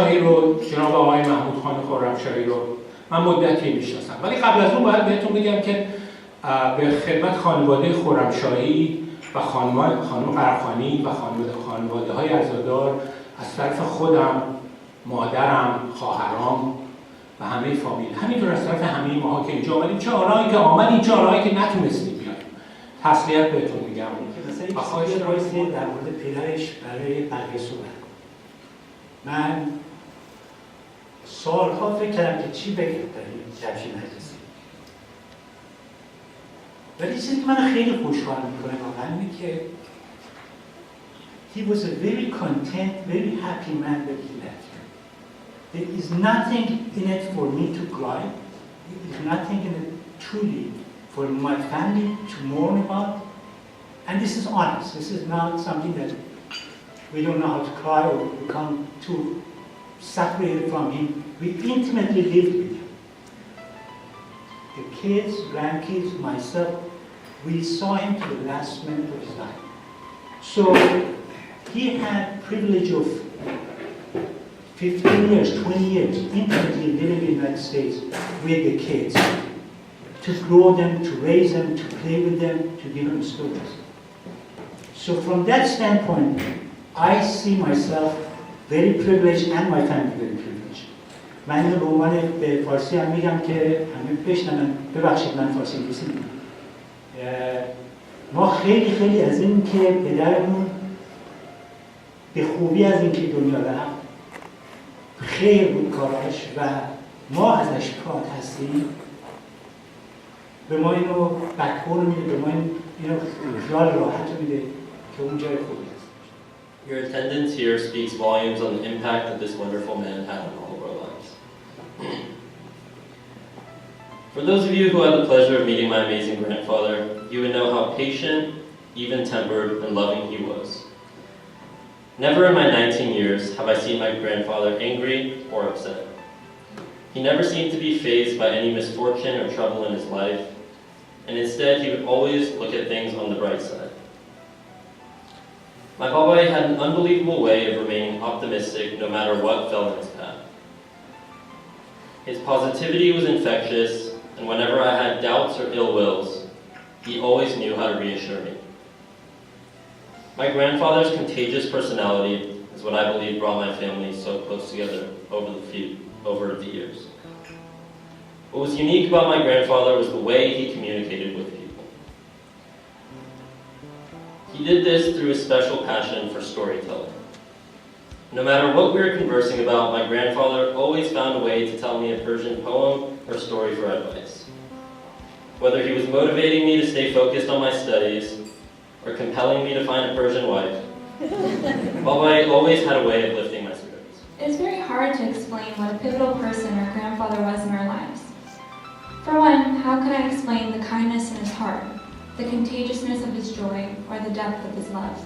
خرمشاهی رو، جناب آقای محمود خان خرمشاهی رو من مدتی میشناسم، ولی قبل از اون باید بهتون بگم که به خدمت خانواده خرمشاهی و خانم قرخانی و خانواده های عزادار از طرف خودم، مادرم، خواهرام و همه فامیل، همینطور از طرف همه ماها که اینجا آمدیم، چه آنهایی که آمدیم چه آنهایی که نتونستیم بیایم، تسلیت بهتون میگم. مثلا خواهش رایزی در مورد پدرش برای بقیه صحبت. من سالها فکر کردم که چی بگم در این جلسه مجلسی، ولی چیزی که من خیلی خوشحال میکنه واقعا اینه که he was a very content, very happy man that he left. There is nothing in it for me to cry. There is nothing in it truly for my family to mourn about. And this is honest. This is not something that we don't know how to cry or become too separated from him. We intimately lived with him. The kids, grandkids, myself, we saw him to the last minute of his life. So he had privilege of 15 years, 20 years, intimately living in the United States with the kids, to grow them, to raise them, to play with them, to give them stories. So from that standpoint, I see myself very privileged and my family very privileged. من این رومان به فارسی هم میگم که همه بشنون، ببخشید من فارسی انگلیسی میگم. ما خیلی از این که پدرمون به خوبی از این که دنیا رفت خیر بود کاراش و ما ازش پات هستیم، به ما اینو بکور میده، به ما اینو خیال راحت میده که اون جای خوبی هست. Your attendance here speaks volumes on the impact that this wonderful man had on all of our lives. For those of you who had the pleasure of meeting my amazing grandfather, you would know how patient, even-tempered, and loving he was. Never in my 19 years have I seen my grandfather angry or upset. He never seemed to be fazed by any misfortune or trouble in his life, and instead he would always look at things on the bright side. My Baba had an unbelievable way of remaining optimistic no matter what fell in his path. His positivity was infectious, and whenever I had doubts or ill wills, he always knew how to reassure me. My grandfather's contagious personality is what I believe brought my family so close together over the years. What was unique about my grandfather was the way he communicated with people. He did this through his special passion for storytelling. No matter what we were conversing about, my grandfather always found a way to tell me a Persian poem or story for advice. Whether he was motivating me to stay focused on my studies or compelling me to find a Persian wife, Baba always had a way of lifting my spirits. It's very hard to explain what a pivotal person our grandfather was in our lives. For one, how can I explain the kindness in his heart, the contagiousness of his joy, or the depth of his love?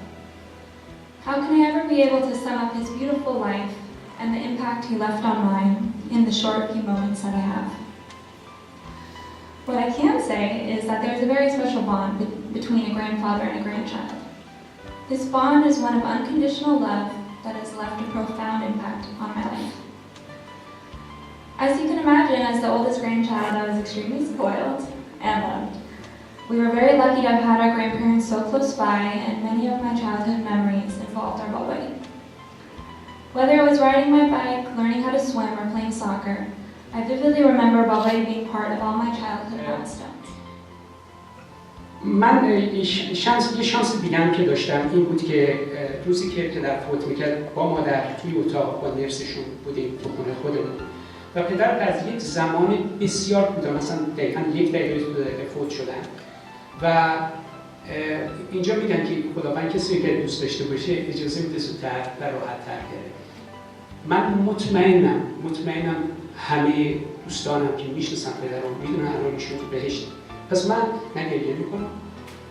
How can I ever be able to sum up his beautiful life and the impact he left on mine in the short few moments that I have? What I can say is that there is a very special bond between a grandfather and a grandchild. This bond is one of unconditional love that has left a profound impact on my life. As you can imagine, as the oldest grandchild, I was extremely spoiled and loved. We were very lucky to have had our grandparents so close by, and many of my childhood memories involved our Baba. Whether it was riding my bike, learning how to swim, or playing soccer, I vividly remember Baba being part of all my childhood milestones. من یه شانس دیگم که داشتم این بود که روزی که پدر فوت میکرد با مادر توی اتاق با نرسشون بودیم تو خونه خودمون و پدر از یک زمان بسیار کوتاه، مثلا دقیقاً 1 دقیقه فوت شدن و اینجا میگن که خداوند کسی که دوست داشته باشه اجازه میده زودتر و راحت‌تر بره. من مطمئنم همه دوستانم که میشناسن پدرم میدونن الانشون تو بهشت. پس من نه گریه میکنم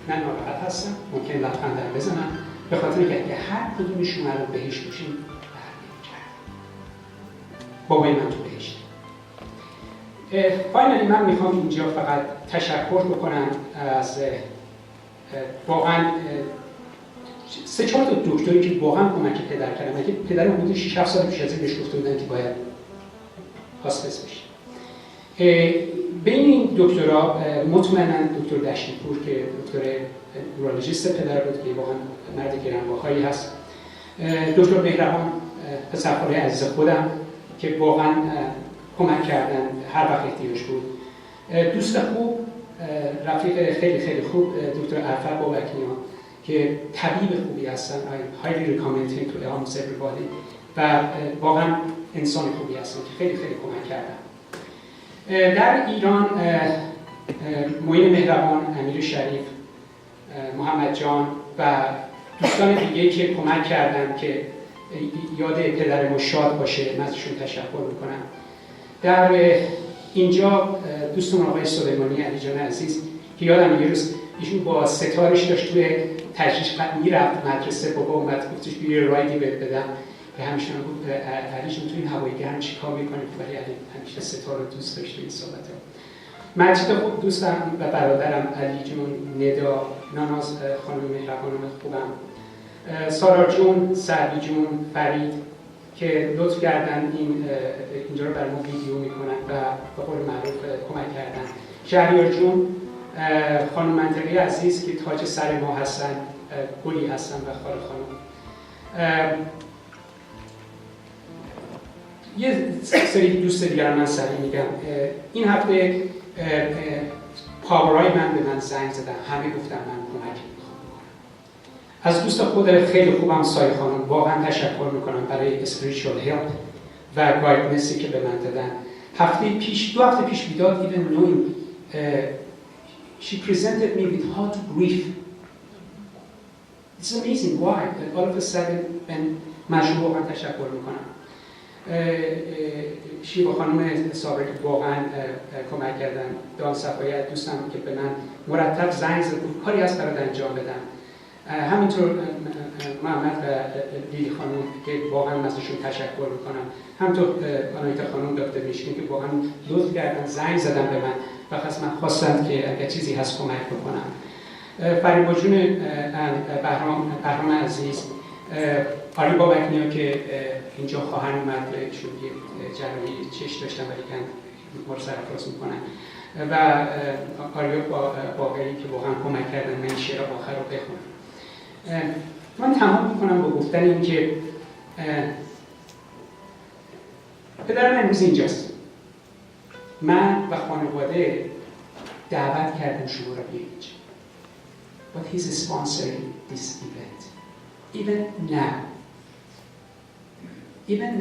نه ناراحت هستم، ممکن لبخندم بزنم به خاطر اینکه هر کدومشون الان بهشت باشیم برمی‌گردم. بابای من تو بهشت. فاینالی من میخوام اینجا فقط تشکر بکنم از واقعا 3-4 تا دکتری که واقعا کمک پدر کردن که پدر حدود 6-7 سال پیش از این بهش گفته بودن که باید هاسپس بشه. بین این دکترها مطمئنا دکتر دشتیپور که دکتر نورولوژیست پدر بود که واقعا مرد گرانبهایی هست، دکتر مهربان پسرخاله عزیز خودم که واقعا کمک کردن هر وقت احتیاج بود، دوست خوب رفیق خیلی خیلی خوب دکتر عرفت بابکنیان که طبیب خوبی هستن. I highly recommend him to almost everybody و واقعا انسان خوبی هستن که خیلی خیلی کمک کردن. در ایران معین مهربان، امیر شریف، محمد جان و دوستان دیگه که کمک کردن که یاد پدر ما شاد باشه، من ازشون تشکر میکنم. در اینجا دوستم آقای سلیمانی علی جان عزیز که یادم یه روز ایشون با ستارش داشت توی تجریش میرفت مدرسه، بابا اومد گفتش بیا رایدی بهت بدم که همیشه بود علی جون تو این هوای گرم چیکار میکنی؟ ولی علی همیشه ستاره رو دوست داشت این صحبت ها. مجید خوب دوستم و برادرم علی جون، ندا، ناناز خانم مهربانم خوبم، سارا جون، سعدی جون، فرید که لطف کردن اینجا رو برای ما ویدیو میکنن و به قول معروف کمک کردن، شهریار جون، خانم منطقی عزیز که تاج سر ما هستن، گلی هستن و خاله خانم. یه سری دوست دیگر من سریع میگم. این هفته پاورای من به من زنگ زدن، همه گفتن من کمک میخوام بکنم. از دوست خود خیلی خوبم سایه خانم واقعا تشکر میکنم برای اسپریچوال هلپ و گایدنسی که به من دادن. دو هفته پیش without even knowing she presented me with how to grieve. It's amazing why all of a sudden من مشروع واقعا تشکر میکنم. شیوا خانم صابر که واقعا کمک کردن، دان صفایی دوستم که به من مرتب زنگ زد کاری هست برات انجام بدم، همینطور محمد و لیلی خانم که واقعا ازشون تشکر میکنم، همینطور آنایتا خانم، دکتر میشکین که واقعا لطف کردن زنگ زدن به من و از من خواستند که اگر چیزی هست کمک بکنم. فریبا جون، بهرام عزیز، آری بابکنیا که اینجا خواهر اومد چون یه جراحی چشم داشتن ولی کن ما رو سرفراز میکنن، و آریا باقری که واقعا کمک کردن من شعر آخر رو بخونم. من تمام میکنم با گفتن این که پدرم امروز اینجاست. من و خانواده دعوت کردیم شما را بیایید اینجا. But he's sponsoring this event. Even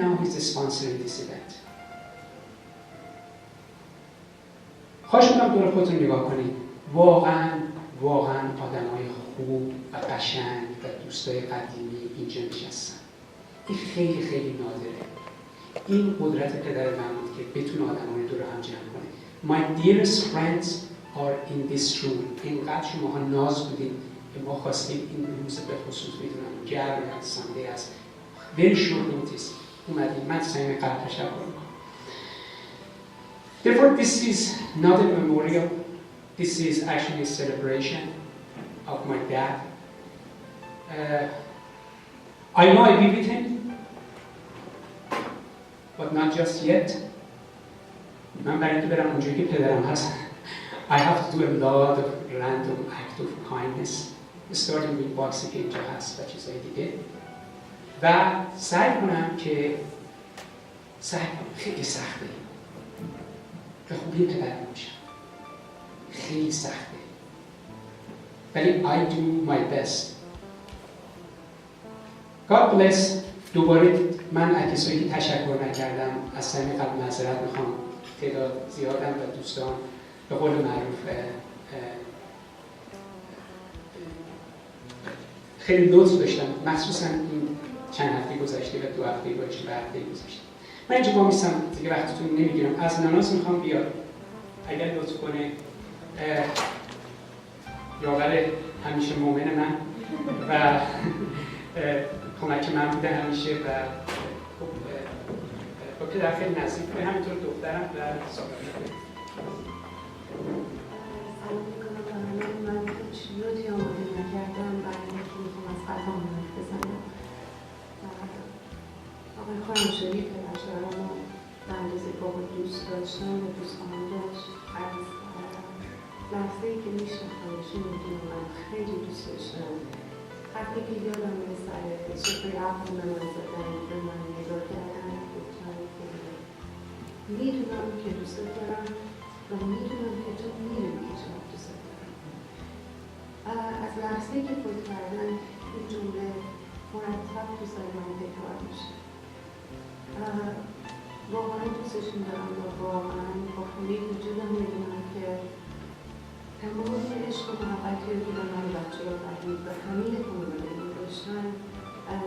now he's sponsoring this event. خواهش می‌کنم دور خودتون نگاه کنید. واقعاً آدمای خوب و قشنگ و دوستای قدیمی اینجا نشستن. این خیلی خیلی نادره. این قدرت پدر من بود که بتونه آدمای دور هم جمع کنه. My dearest friends are in this room. اینقدر شماها ناز بودید که ما خواستیم این روز به خصوص بدونم گرم هست، سنده هست. Very short notice اومدیم. من صمیم قلب تشکر میکنم. Therefore, this is not a memorial. This is actually a celebration of my dad. I know I'll be with him, but not just yet. من برای اینکه برم اونجایی که پدرم هست I have to do a lot of random act of kindness, starting with باکسی که اینجا هست و چیزهای دیگه، و سعی کنم خیلی سخته به خوبی پدرم باشم، خیلی سخته ولی I do my best. God bless. دوباره من از کسایی که تشکر نکردم از صمیم قلب معذرت میخوام، تعداد زیادم و دوستان به قول معروف خیلی لطف داشتم، مخصوصا این چند هفته گذشته و 2 هفته و 4 هفته گذشته. من اینجا با میستم دیگه وقتتون نمیگیرم. از ناناس میخوام بیاد اگر لطف کنه، یاور همیشه مومن من و کمک من بوده همیشه و با پدر خیلی نزدیک بوده، همینطور دخترم و صاحبم. من هیچ لطفی آماده نکردم برای اینکه میخوام از قلبم خورمشاهی پدرشوهر ما به اندازه بابا دوست داشتن و دوست خواهان داشت. از لحظه‌ای که میشناختمشون میدونم من خیلی دوست داشتم. وقتی که یادم سر سفره اول به من زدن به من نگاه کردن گفتن که میدونم که دوست دارم و میدونم که تو میدونی که چقدر دوست دارم. از لحظه‌ای که فوت کردن این جمله مرتب تو سر من تکرار میشه. واقعا دوستشون دارم و واقعا با همه وجودم میدونم که تمام عشق و محبتی رو که به من بچه رو فهمید و همه خانواده رو داشتن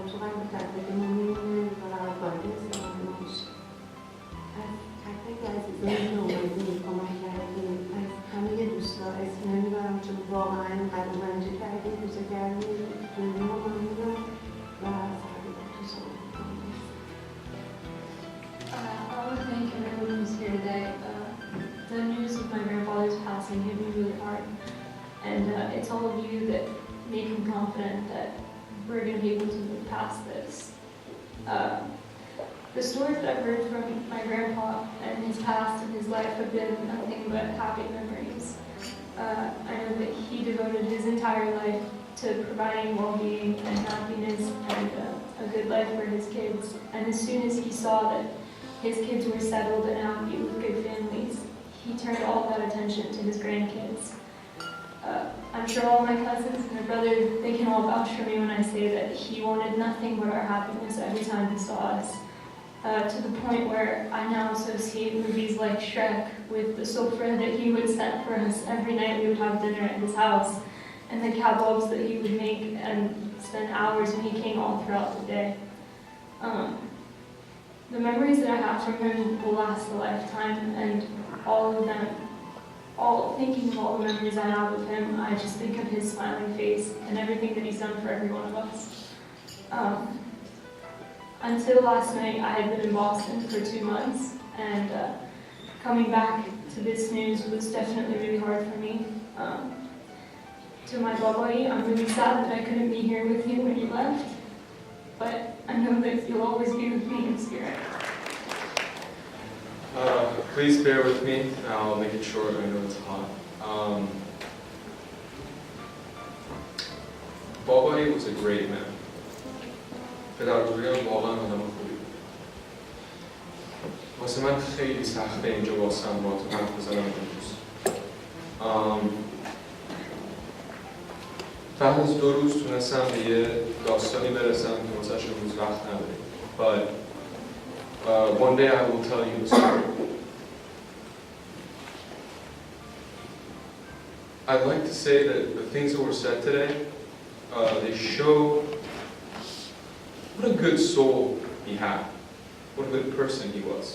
تو قلب تک تک ما میمونه و باعث ما میشه. از تک تک عزیزانی که اومدیم کمک کردیم، از همه دوستا اسم نمیبرم چون واقعا قدر رنجه کردیم، روزه کردیم، دنیا ممنونم و فقط تو سلام میکنم. I want to thank everyone who's here today. The news of my grandfather's passing hit me really hard, and it's all of you that made me confident that we're going to be able to move past this. The stories that I've heard from my grandpa and his past and his life have been nothing but happy memories. I know that he devoted his entire life to providing well-being and happiness and a good life for his kids. And as soon as he saw that his kids were settled and happy with good families, he turned all that attention to his grandkids. I'm sure all my cousins and my brother, they can all vouch for me when I say that he wanted nothing but our happiness every time he saw us. To the point where I now associate movies like Shrek with the sofra that he would set for us every night we would have dinner at his house, and the kebabs that he would make and spend hours when he came all throughout the day. The memories that I have from him will last a lifetime, and all of them, thinking of all the memories I have of him, I just think of his smiling face and everything that he's done for every one of us. Until last night, I had been in Boston for 2 months, and coming back to this news was definitely really hard for me. To my babai, I'm really sad that I couldn't be here with you when you left, but I know that you'll always be with me in spirit. Please bear with me. I'll make it short. I know it's hot. Babai was a great man. پدربزرگم واقعا آدم خوبی بود. واسه من خیلی سخته اینجا واسم با تو حرف بزنم امروز. بعد از 2 روز تونستم به یه داستانی برسم که واسهش امروز وقت نداریم. But one day I will tell you the story. I'd like to say that the things that were said today, they show what a good soul he had, what a good person he was.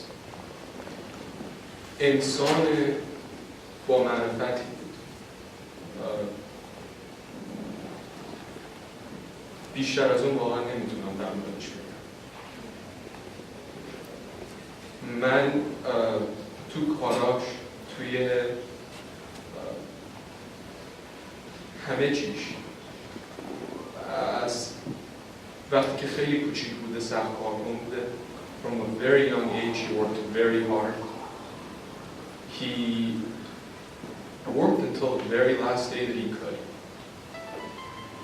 انسان با معرفتی بود. بیشتر از اون واقعا نمیتونم در موردش بگم. من تو کاراش، توی همه چیش از وقتی که خیلی کوچیک بوده سخت کارکن بوده. From a very young age he worked very hard. He worked until the very last day that he could.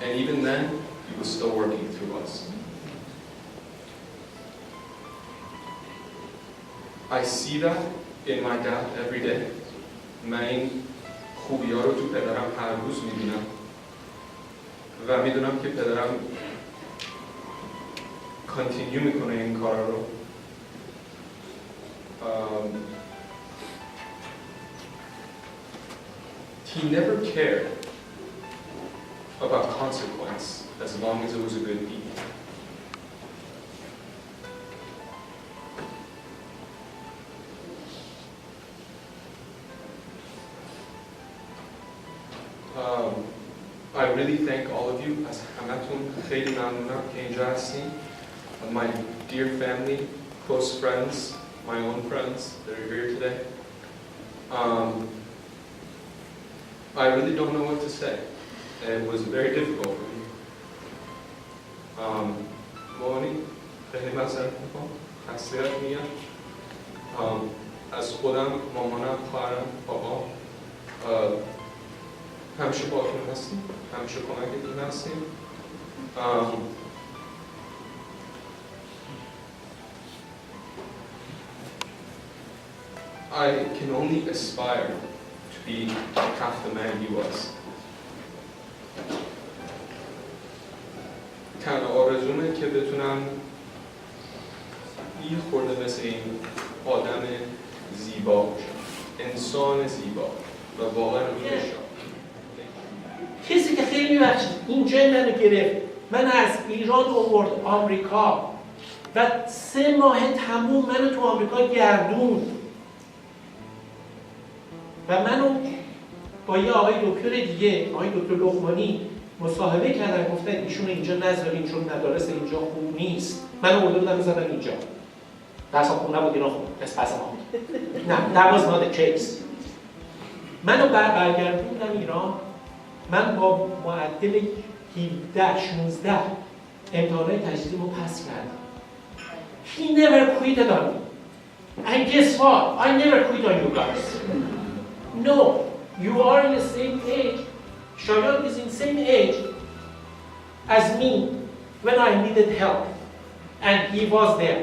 And even then, he was still working through us. I see that in my dad every day. من این خوبی‌ها رو تو پدرم هر روز می‌بینم. و می‌دونم که پدرم کنتینیو میکنه این کار رو. He never cared about consequence as long as it was a good deed. I really thank all of you. از همتون خیلی ممنونم که اینجا هستین. My dear family, close friends, my own friends that are here today. I really don't know what to say. It was very difficult for me. Moni, خیلی معذرت میخوام. تسلیت میگم. از خودم، مامانم، خواهرم، بابا همیشه باهاتون هستیم، همیشه کمکتون هستیم. I can only aspire to be half the man he was. تنها آرزومه که بتونم یه خورده مثل این آدم زیبا باشم، انسان زیبا و واقعا رو بشم. کسی که خیلی میبخشید اینجا منو گرفت، من از ایران آورد آمریکا و 3 ماه تموم منو تو آمریکا گردون و منو با یه آقای دکتر دیگه، آقای دکتر لقمانی مصاحبه کردن، گفتن ایشون اینجا نذارین چون مدارس اینجا خوب نیست. منو آورده بودن می‌ذارن اینجا. درس خوب نبود، اینا خوب پس ما. نه، that was not the case. منو برگردوندم ایران. من با معدل 17-16 امتحانات تجدیدیمو پس کردم. He never quitted on me. And guess what? I never quit on you guys. No, you are in the same age. Shayan is in the same age as me when I needed help. And he was there.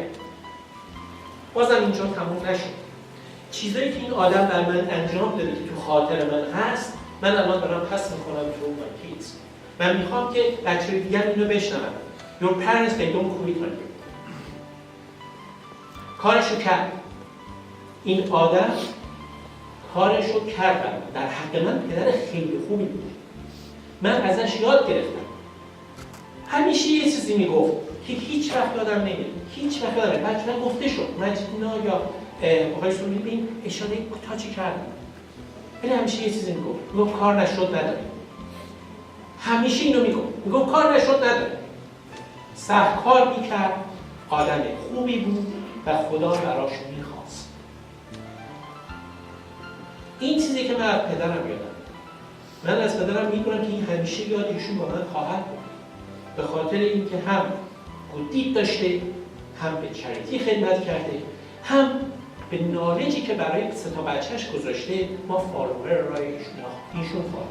بازم اینجا تموم نشد. چیزایی که این آدم در من انجام داده که تو خاطر من هست، من الان دارم پس میکنم تو my kids. من میخوام که بچه‌های دیگر اینو بشنون. Your parents, they don't quit on you. کارشو کرد. این آدم کارشو کرد. در حق من پدر خیلی خوبی بود. من ازش یاد گرفتم. همیشه یه چیزی میگفت که هیچ وقت یادم نمیاد. هیچ وقت یادم نمیاد. بچه‌ها گفته شد. مجیدینا یا آقای سومی بین اشاره کوتاهی کردن. ولی همیشه یه چیزی میگفت کار نشد نداره. همیشه اینو میگفت کار نشد نداره. سخت کار میکرد، آدم خوبی بود و خدا براش میخواست. این چیزی که من از پدرم یادم. من از پدرم میدونم که این همیشه یاد ایشون با من خواهد بود. به خاطر اینکه هم گودید داشته، هم به چریتی خدمت کرده، هم به نالجی که برای 3 تا بچه‌اش گذاشته ما فالوور رای ایشون فالوور.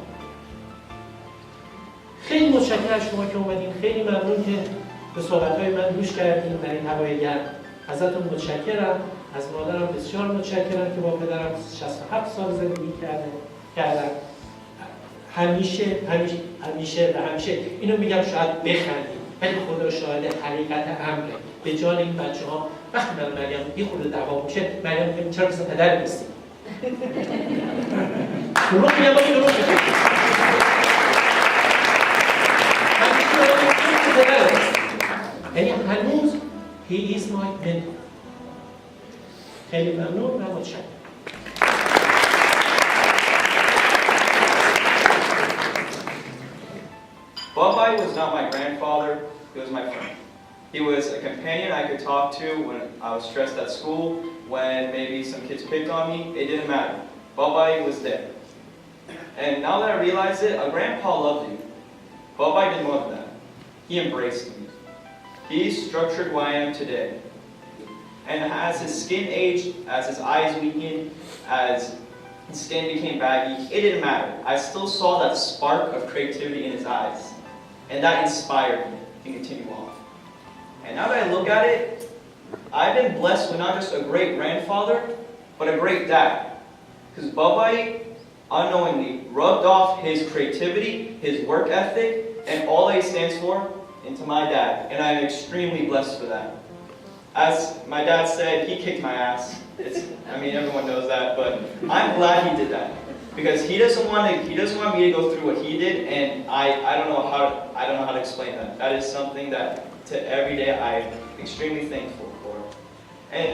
خیلی متشکرم از شما که اومدین. خیلی ممنون که به صحبت‌های من گوش کردین در این هوای گرم. ازتون متشکرم. از مادرم بسیار متشکرم که با پدرم 67 سال زندگی کردن. همیشه اینو میگم شاید بخندید، ولی خدا شاهد حقیقت امره. به جان این بچه‌ها وقتی من مریم یه خورده دعوا میشه، مریم میگه چرا مثل پدر نیستی؟ دروغ میگم، ولی دروغ میگم. یعنی هنوز he is my mentor. خیلی ممنون و متشکرم. Babai was not my grandfather, he was my friend. He was a companion I could talk to when I was stressed at school, when maybe some kids picked on me, it didn't matter. Babai was there. And now that I realize it, a grandpa loved you. Babai did more than that. He embraced me. He structured who I am today. And as his skin aged, as his eyes weakened, as his skin became baggy, it didn't matter. I still saw that spark of creativity in his eyes. And that inspired me to continue on. And now that I look at it, I've been blessed with not just a great grandfather, but a great dad. Because Babai unknowingly rubbed off his creativity, his work ethic, and all that he stands for into my dad. And I'm extremely blessed for that. As my dad said, he kicked my ass. Everyone knows that, but I'm glad he did that. Because he doesn't want me to go through what he did, and I don't know how to explain that. That is something that to every day I'm extremely thankful for. And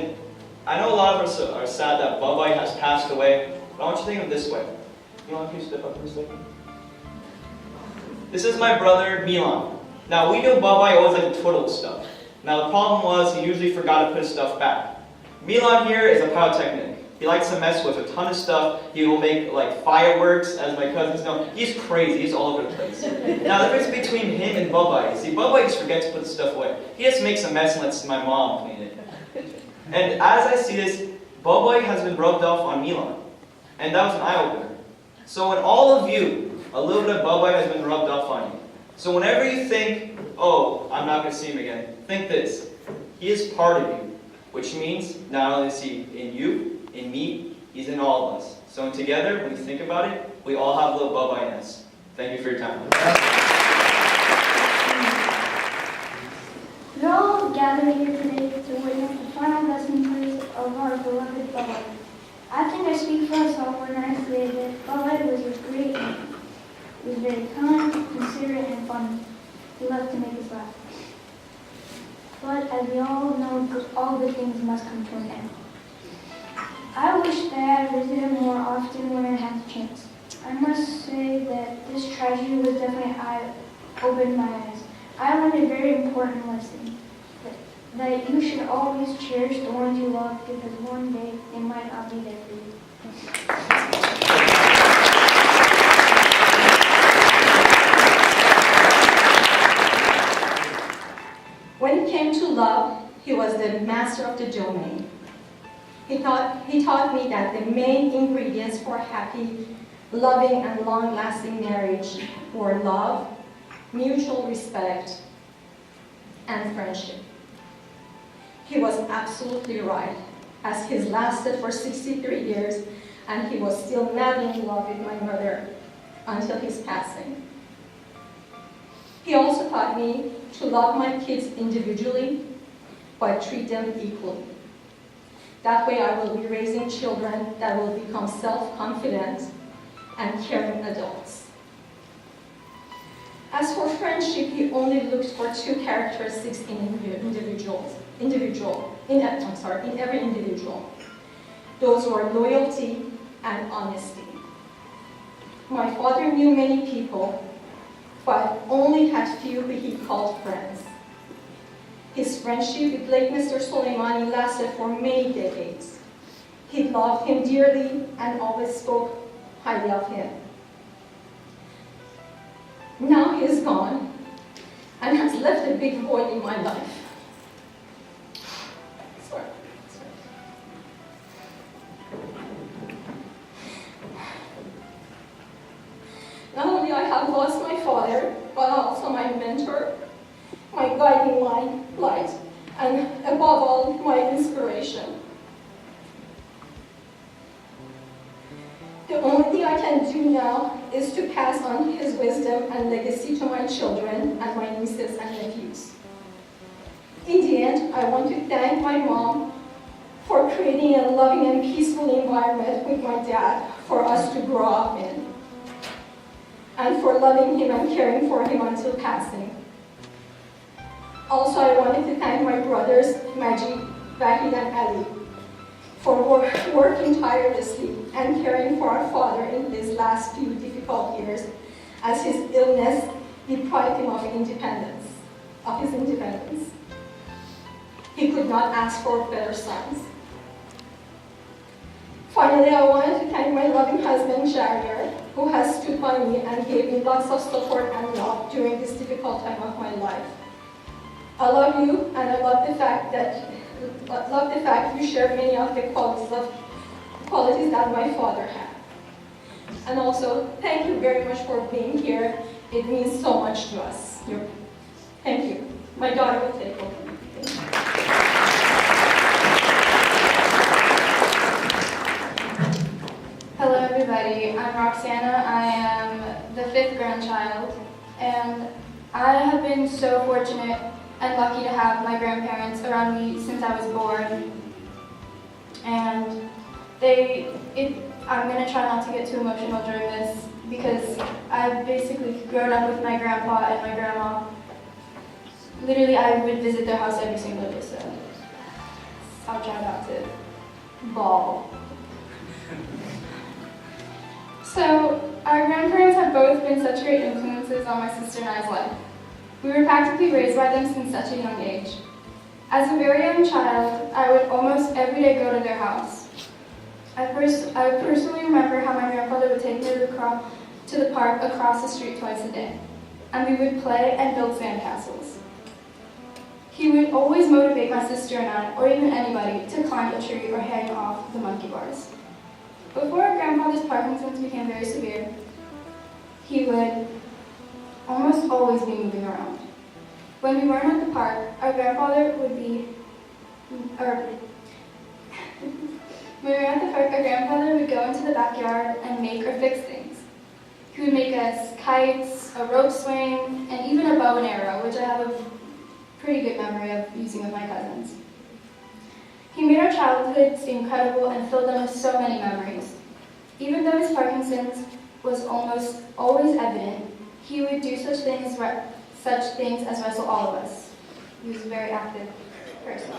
I know a lot of us are sad that Babai has passed away, but I want you to think of it this way. Milan, can you step up for a second? This is my brother, Milan. Now we knew Babai always liked to twiddle stuff. Now the problem was he usually forgot to put his stuff back. Milan here is a pyrotechnic. He likes to mess with a ton of stuff. He will make like fireworks, as my cousins know. He's crazy. He's all over the place. Now the difference between him and Babai, see, Babai just forgets to put the stuff away. He just makes a mess and lets my mom clean it. And as I see this, Bubba has been rubbed off on Milan. And that was an eye-opener. So in all of you, a little bit of Bubba has been rubbed off on you. So whenever you think, oh, I'm not going to see him again, think this. He is part of you, which means not only is he in you, in me, he's in all of us. So together, when you think about it, we all have a little Bubba in us. Thank you for your time. We're all gathered here today to witness the final resting place of our beloved Bubba. I think I speak for us all when I say that Bubba was a great man. He was very kind, considerate, and funny. He loved to make us laugh. But as we all know, all good things must come to an end. I wish that I had visited him more often when I had the chance. I must say that this tragedy was definitely opened my eyes. I learned a very important lesson, that you should always cherish the ones you love because one day they might not be there for you. When it came to love, he was the master of the domain. He taught me that the main ingredients for happy, loving, and long-lasting marriage were love, mutual respect, and friendship. He was absolutely right, as he's lasted for 63 years, and he was still madly in love with my mother until his passing. He also taught me to love my kids individually, but treat them equally. That way I will be raising children that will become self-confident and caring adults. As for friendship, he only looked for two characteristics in every individual. Those were loyalty and honesty. My father knew many people, but only had few who he called friends. His friendship with late Mr. Soleimani lasted for many decades. He loved him dearly and always spoke highly of him. Now he is gone and has left a big void in my life. Sorry. Not only I have lost my father, but also my mentor, my guiding light, and above all, my inspiration. The only thing I can do now is to pass on his wisdom and legacy to my children and my nieces and nephews. In the end, I want to thank my mom for creating a loving and peaceful environment with my dad for us to grow up in, and for loving him and caring for him until passing. Also, I wanted to thank my brothers, Majid, Vahid, and Ali, for working tirelessly and caring for our father in his last few difficult years, as his illness deprived him of his independence. He could not ask for better sons. Finally, I wanted to thank my loving husband, Shahriar, who has stood by me and gave me lots of support and love during this difficult time of my life. I love you, and I love the fact you share many of the qualities that my father had. And also, thank you very much for being here. It means so much to us. Thank you. My daughter will take over. Thank you. Hello everybody, I'm Roxana. I am the 5th grandchild, and I have been so fortunate and lucky to have my grandparents around me since I was born. And I'm going to try not to get too emotional during this because I've basically grown up with my grandpa and my grandma. Literally, I would visit their house every single day, so I'll try not to bawl. So, our grandparents have both been such great influences on my sister and I's life. We were practically raised by them since such a young age. As a very young child, I would almost every day go to their house. I personally remember how my grandfather would take me to the park across the street twice a day, and we would play and build sandcastles. He would always motivate my sister and I, or even anybody, to climb a tree or hang off the monkey bars. Before our grandfather's Parkinson's became very severe, he would almost always be moving around. When we weren't at the park, our grandfather would be, when we were at the park, our grandfather would go into the backyard and make or fix things. He would make us kites, a rope swing, and even a bow and arrow, which I have a pretty good memory of using with my cousins. He made our childhood seem credible and filled them with so many memories. Even though his Parkinson's was almost always evident, he would do such things as wrestle all of us. He was a very active person.